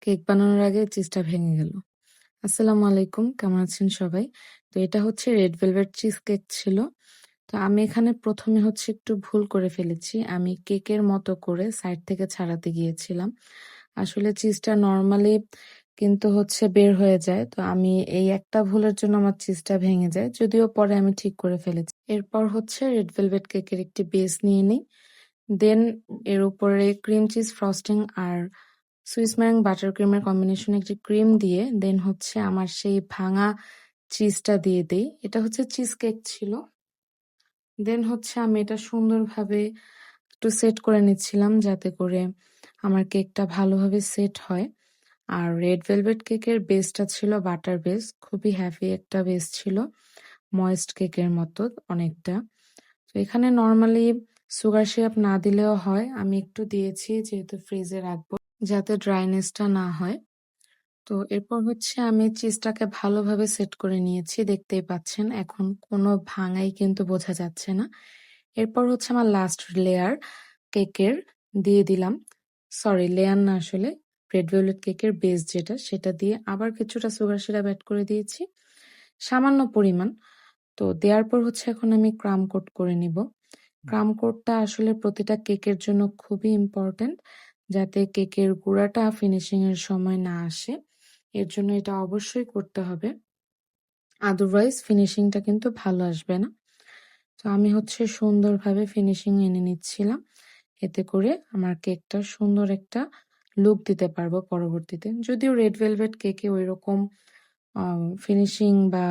Cake বানানোর আগে চিজটা ভেঙে গেল। আসসালামু আলাইকুম, কেমন আছেন সবাই? তো এটা হচ্ছে রেড ভেলভেট চিজ কেক ছিল। তো আমি এখানে ১ম এ হচ্ছে একটু ভুল করে ফেলেছি। আমি কেকের মতো করে সাইড থেকে ছাড়াতে গিয়েছিলাম। আসলে চিজটা নরমালি কিন্তু হচ্ছে বের হয়ে যায়। তো আমি এই একটা ভুলের জন্য আমার চিজটা ভেঙে যায়। যদিও পরে আমি ঠিক করে ফেলেছি। এরপর হচ্ছে রেড ভেলভেট কেকের একটি বেস নিয়ে নিই। দেন এর উপরে ক্রিম চিজ ফ্রস্টিং আর সুইস ম্যারিং বাটার ক্রিমের কম্বিনেশনে একটি ক্রিম দিয়ে দেন হচ্ছে আমার সেই ভাঙা চিজটা দিয়ে দেই। এটা হচ্ছে চিজ কেক ছিল। দেন হচ্ছে আমি এটা সুন্দরভাবে একটু সেট করে নিচ্ছিলাম যাতে করে আমার কেকটা ভালোভাবে সেট হয়। আর রেড ভেলভেট কেকের বেসটা ছিল বাটার বেস, খুবই হ্যাভি একটা বেস ছিল, ময়েস্ট কেকের মতো অনেকটা। তো এখানে নর্মালি সুগার সিরাপ না দিলেও হয়, আমি একটু দিয়েছি যেহেতু ফ্রিজে রাখবো যাতে ড্রাইনেসটা না হয়। তো এরপর হচ্ছে আমি চিজটাকে ভালোভাবে সেট করে নিয়েছি, দেখতেই পাচ্ছেন এখন কোনো ভাঙাই কিন্তু বোঝা যাচ্ছে না। এরপর হচ্ছে আমার লাস্ট লেয়ার কেকের দিয়ে দিলাম, সরি লেয়ার না, আসলে রেড ভেলভেট কেকের বেস যেটা সেটা দিয়ে আবার কিছুটা সুগার সিরাপ অ্যাড করে দিয়েছি সামান্য পরিমাণ। তো দেওয়ার পর হচ্ছে এখন আমি ক্রাম কোট করে নিব। ক্রাম কোটটা আসলে প্রতিটা কেকের জন্য খুবই ইম্পর্টেন্ট, যাতে কেকের গুঁড়াটা ফিনিশিং এর সময় না আসে। এর জন্য এটা অবশ্যই করতে হবে, আদারওয়াইজ ফিনিশিংটা কিন্তু ভালো আসবে না। তো আমি হচ্ছে সুন্দরভাবে ফিনিশিং এনে নিচ্ছিলাম, এতে করে আমার কেকটা সুন্দর একটা লুক দিতে পারবো পরবর্তীতে। যদিও রেড ভেলভেট কেকে ওইরকম ফিনিশিং বা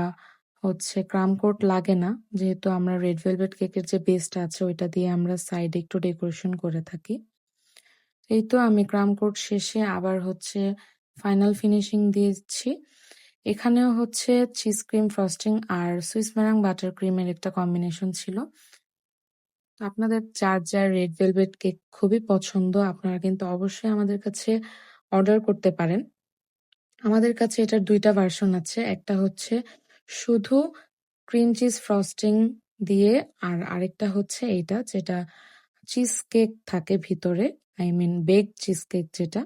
হচ্ছে ক্রাম কোট লাগে না, যেহেতু আমরা রেড ভেলভেট কেকের যে বেসটা আছে ওইটা দিয়ে আমরা সাইডে একটু ডেকোরেশন করে থাকি। এই তো আমি ক্রাম কোট শেষে আবার হচ্ছে ফাইনাল ফিনিশিং দিয়েছি। এখানেও হচ্ছে চিজ ক্রিম ফ্রস্টিং আর সুইস মেরাং বাটার ক্রিমের একটা কম্বিনেশন ছিল। তো আপনাদের যার যার রেড ভেলভেট কেক খুবই পছন্দ, আপনারা কিন্তু অবশ্যই আমাদের কাছে অর্ডার করতে পারেন। আমাদের কাছে এটার ২টা ভার্সন আছে। একটা হচ্ছে শুধু ক্রিম চিজ ফ্রস্টিং দিয়ে, আর আরেকটা হচ্ছে এইটা যেটা চিজ কেক থাকে ভিতরে, I mean baked cheesecake যেটা।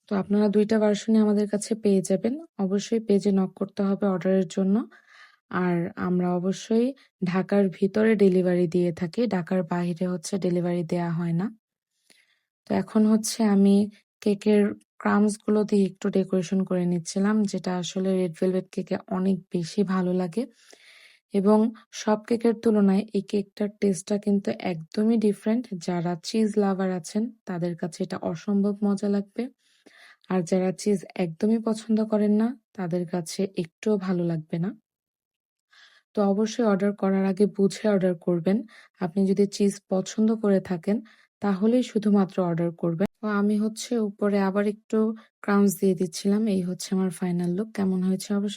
তো আপনারা ২টা ভার্সনই আমাদের কাছে পেয়ে যাবেন। অবশ্যই পেজে নক করতে হবে অর্ডারের জন্য। আর আমরা অবশ্যই ঢাকার ভিতরে ডেলিভারি দিয়ে থাকি, ঢাকার বাইরে হচ্ছে ডেলিভারি দেয়া হয় না। তো এখন হচ্ছে আমি কেকের ক্রামস গুলো দিয়ে একটু ডেকোরেশন করে নিচ্ছিলাম, যেটা আসলে রেড ভেলভেট কেকে অনেক বেশি ভালো লাগে। এবং সব কেকের তুলনায় এই কেকটার টেস্টটা কিন্তু একদমই ডিফারেন্ট। যারা চিজ লাভার আছেন তাদের কাছে এটা অসম্ভব মজা লাগবে। আর যারা চিজ একদমই পছন্দ করেন না তাদের কাছে একটুও ভালো লাগবে না। তো অবশ্যই অর্ডার করার আগে বুঝে অর্ডার করবেন। আপনি যদি চিজ পছন্দ করে থাকেন তাহলেই শুধুমাত্র অর্ডার করবেন। তো আমি হচ্ছে উপরে আবার একটু ক্রাউন্স দিয়ে দিচ্ছিলাম। এই হচ্ছে আমার ফাইনাল লুক। কেমন হয়েছে অবশ্যই